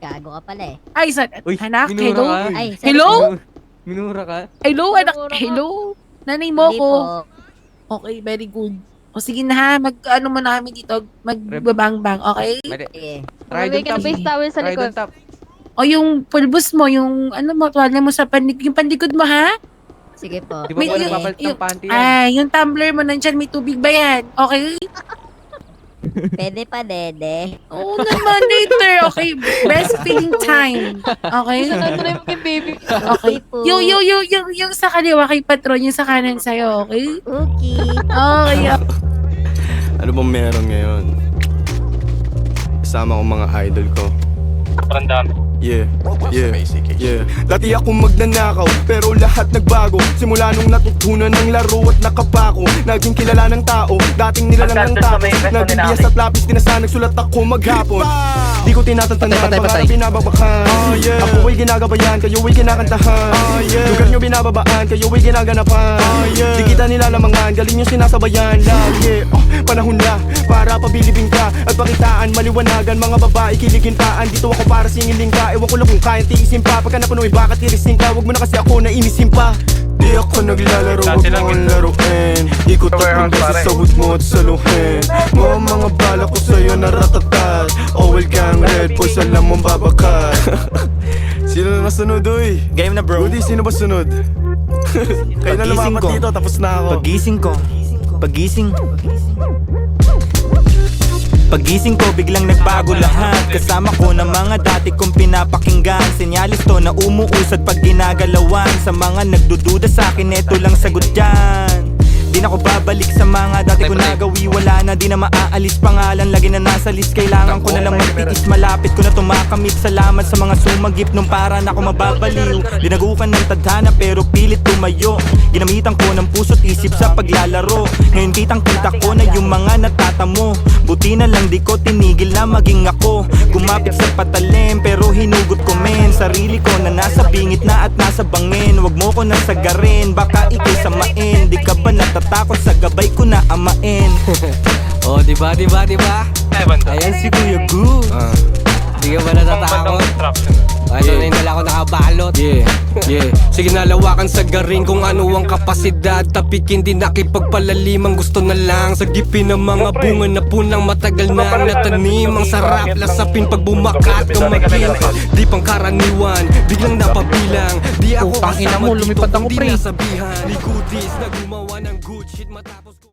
gago ka pala eh. Ay, Uy, anak, minura hello? ka. Ay, sorry Hello? po. Minura ka. Hello, anak, Minura ka. hello? Nanay mo Hindi ko. po. Okay, very good. O sige na ha, ano muna kami dito, magbabang-bang, okay? Sige. Mamay ka na face towel sa likod. Top. O yung pulbos mo, yung ano mo, tuwala mo sa yung panlikod mo ha? Sige po. Di ba May- po yung- nagpapalit ng yung- panty yan? Ay, yung tumbler mo nandyan, may tubig ba yan? Okay? Pwede pa, dede. Oo naman, later. Okay, breastfeeding time. Okay? Ano na yung kay baby? Okay. po. Yung sa kaliwa kay patron, yung sa kanan sa'yo, okay? Okay. Okay. Ano bang meron ngayon? Kasama ko mga idol ko. Yeah, yeah. Dati ako magnanakaw, pero lahat nagbago. Simula nung natutunan ng laro at nakapako. Naging kilala ng tao, dating nilalang ng tapos. Naging biyas at lapis, tinasa nagsulat ako maghapon. Di ko tinatatandaan, pangarap binababakan. Ako ay ginagabayan, kayo ay kinakantahan. Lugar nyo binababaan, kayo ay ginaganapan. Di kita nilalamangan, galing yung sinasabayan. Lagi, panahon na, para pabilibing ka. At pakitaan, maliwanagan, mga babae kiligin pa. Andito ako para singiling ka. Ewan ko lang kung kayang tiisin pa. Pagka napuno ay baka tirisin ka. Wag mo na kasi ako nainisin pa. Di ako naglalaro, wag mo ang laruin. Ikot tatlong beses sa hood mo at saluhin. Mga bala ko sa'yo naratatat. Owel kang red boys, alam mong babakat. Sino na sunod, uy? Game na bro. Rudy, sino ba sunod? Kayo na Pagising lumapat ko. dito, tapos na ako. Pagising ko, biglang nagbago lahat. Kasama ko na mga dati kong pinapakinggan. Senyalis to na umuusad pag ginagalawan. Sa mga nagdududa sa akin, eto lang sagot dyan. Di na ko babalik sa mga dati ko nagawi. Wala na, di na maaalis pangalan. Lagi na nasa list, kailangan ko na lang magtiis. Malapit ko na tumakamit. Salamat sa mga sumagip nung para na ako mababaliw. Dinagukan ng tadhana pero pilit tumayo. Ginamitan ko ng puso't isip sa paglalaro. Ngayon kitang kita ko na yung mga natatamo. Buti na lang di ko tinigil na maging ako. Kumapit sa patalim pero hinugot ko men. Sarili ko na nasa bingit na at nasa bangin. Wag mo ko nasagarin, baka ikay samain. Di ka ba natatakot sa gabay ko na amain? Oh, diba? Ayan si Kuya Gu. Di ka ba natatakot? Ayun, na yung dala ko nakabalot. Yeah. Sige nalawakan sa garing kung ano ang kapasidad. Tapikin din nakipagpalalim ang gusto na lang. Sagipin ng mga bunga na punang matagal na ang natanim. Ang sarap lasapin pag bumakat ka maging. Di pang karaniwan, biglang napabilang. Di ako Putang ina mo, kasama lumipad dito ako, kung di pre. nasabihan. Ni Goodies na gumawa ng